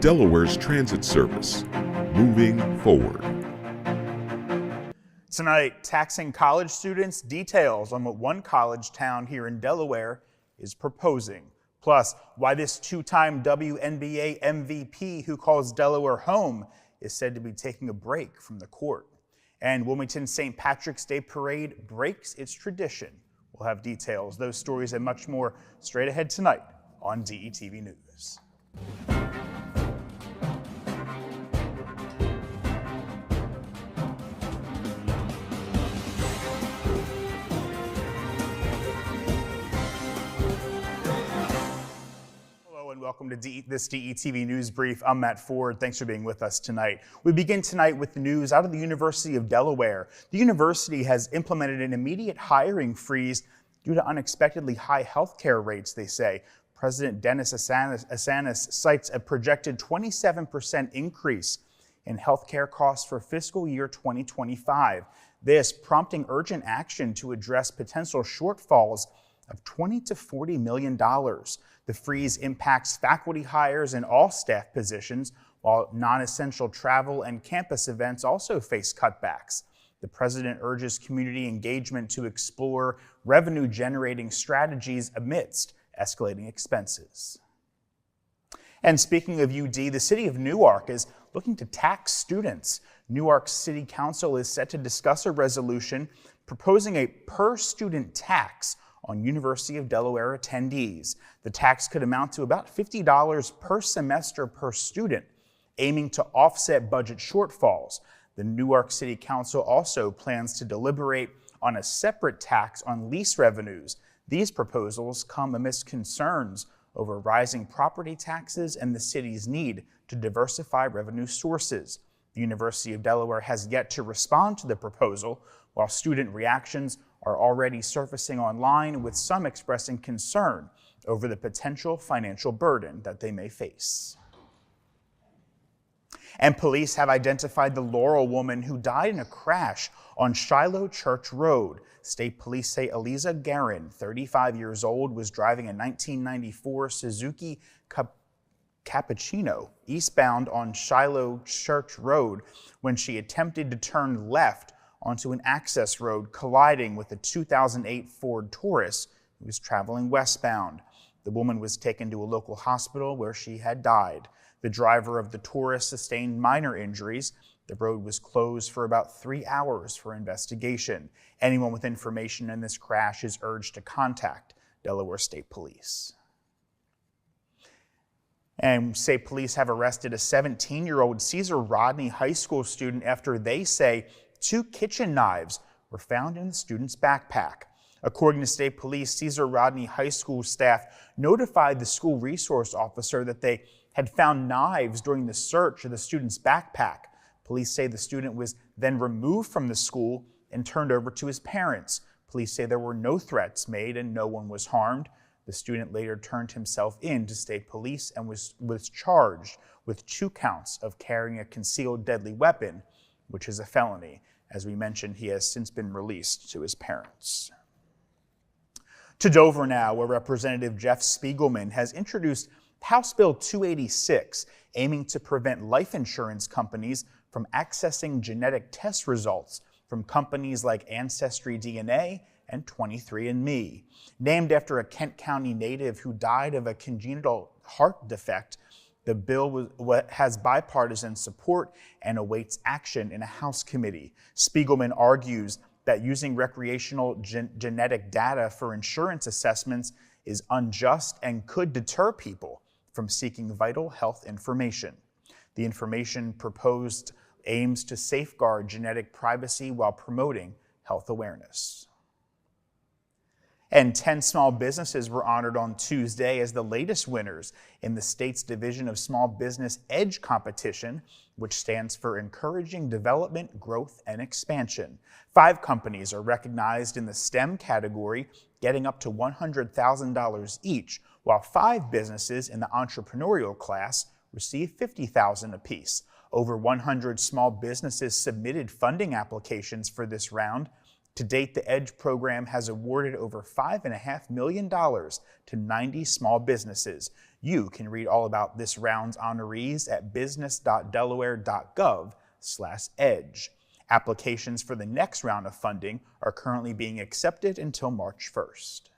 Delaware's transit service, moving forward. Tonight, taxing college students, details on what one college town here in Delaware is proposing. Plus, why this two-time WNBA MVP who calls Delaware home is said to be taking a break from the court. And Wilmington's St. Patrick's Day Parade breaks its tradition. We'll have details, those stories and much more straight ahead tonight on DETV News. Welcome to this DETV News Brief. I'm Matt Ford. Thanks for being with us tonight. We begin tonight with the news out of the University of Delaware. The university has implemented an immediate hiring freeze due to unexpectedly high health care rates, they say. President Dennis Asanis cites a projected 27% increase in health care costs for fiscal year 2025. This prompting urgent action to address potential shortfalls of $20 to $40 million. The freeze impacts faculty hires in all staff positions, while non-essential travel and campus events also face cutbacks. The president urges community engagement to explore revenue-generating strategies amidst escalating expenses. And speaking of UD, the city of Newark is looking to tax students. Newark City Council is set to discuss a resolution proposing a per-student tax on University of Delaware attendees. The tax could amount to about $50 per semester per student, aiming to offset budget shortfalls. The Newark City Council also plans to deliberate on a separate tax on lease revenues. These proposals come amidst concerns over rising property taxes and the city's need to diversify revenue sources. The University of Delaware has yet to respond to the proposal, while student reactions are already surfacing online, with some expressing concern over the potential financial burden that they may face. And police have identified the Laurel woman who died in a crash on Shiloh Church Road. State police say Eliza Guerin, 35 years old, was driving a 1994 Suzuki Cappuccino eastbound on Shiloh Church Road when she attempted to turn left onto an access road, colliding with a 2008 Ford Taurus who was traveling westbound. The woman was taken to a local hospital where she had died. The driver of the Taurus sustained minor injuries. The road was closed for about 3 hours for investigation. Anyone with information in this crash is urged to contact Delaware State Police. And state police have arrested a 17-year-old Cesar Rodney High School student after they say 2 kitchen knives were found in the student's backpack. According to state police, Cesar Rodney High School staff notified the school resource officer that they had found knives during the search of the student's backpack. Police say the student was then removed from the school and turned over to his parents. Police say there were no threats made and no one was harmed. The student later turned himself in to state police and was charged with 2 counts of carrying a concealed deadly weapon, which is a felony. As we mentioned, he has since been released to his parents. To Dover now, where Representative Jeff Spiegelman has introduced House Bill 286, aiming to prevent life insurance companies from accessing genetic test results from companies like Ancestry DNA and 23andMe. Named after a Kent County native who died of a congenital heart defect, the bill has bipartisan support and awaits action in a House committee. Spiegelman argues that using recreational genetic data for insurance assessments is unjust and could deter people from seeking vital health information. The information proposed aims to safeguard genetic privacy while promoting health awareness. And 10 small businesses were honored on Tuesday as the latest winners in the state's Division of Small Business EDGE competition, which stands for Encouraging Development, Growth, and Expansion. 5 companies are recognized in the STEM category, getting up to $100,000 each, while 5 businesses in the entrepreneurial class received $50,000 apiece. Over 100 small businesses submitted funding applications for this round. To date, the EDGE program has awarded over $5.5 million to 90 small businesses. You can read all about this round's honorees at business.delaware.gov/EDGE. Applications for the next round of funding are currently being accepted until March 1st.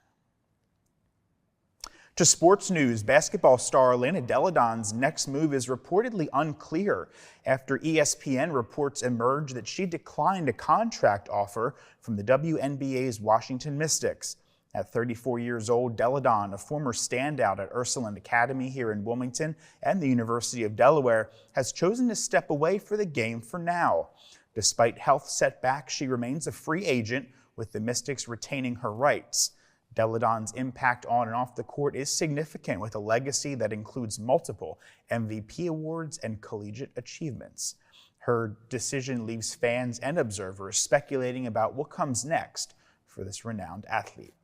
To sports news, basketball star Elena Delle Donne's next move is reportedly unclear after ESPN reports emerged that she declined a contract offer from the WNBA's Washington Mystics. At 34 years old, Delle Donne, a former standout at Ursuline Academy here in Wilmington and the University of Delaware, has chosen to step away for the game for now. Despite health setbacks, she remains a free agent, with the Mystics retaining her rights. Delle Donne's impact on and off the court is significant, with a legacy that includes multiple MVP awards and collegiate achievements. Her decision leaves fans and observers speculating about what comes next for this renowned athlete.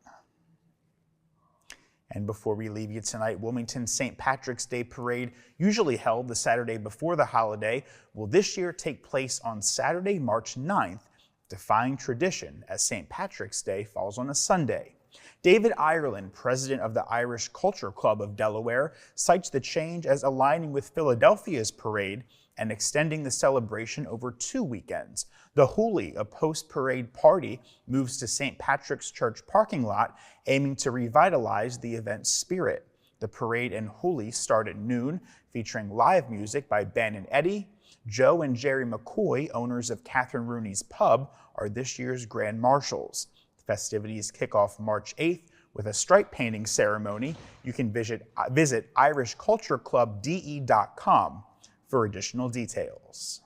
And before we leave you tonight, Wilmington's St. Patrick's Day Parade, usually held the Saturday before the holiday, will this year take place on Saturday, March 9th, defying tradition as St. Patrick's Day falls on a Sunday. David Ireland, president of the Irish Culture Club of Delaware, cites the change as aligning with Philadelphia's parade and extending the celebration over 2 weekends. The Hoolie, a post-parade party, moves to St. Patrick's Church parking lot, aiming to revitalize the event's spirit. The parade and Hoolie start at noon, featuring live music by Ben and Eddie. Joe and Jerry McCoy, owners of Catherine Rooney's Pub, are this year's grand marshals. The festivities kick off March 8th with a stripe painting ceremony. You can visit irishcultureclubde.com for additional details.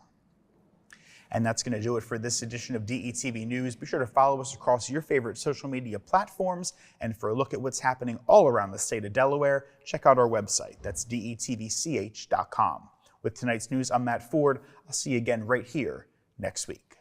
And that's going to do it for this edition of DETV News. Be sure to follow us across your favorite social media platforms. And for a look at what's happening all around the state of Delaware, check out our website. That's detvch.com. With tonight's news, I'm Matt Ford. I'll see you again right here next week.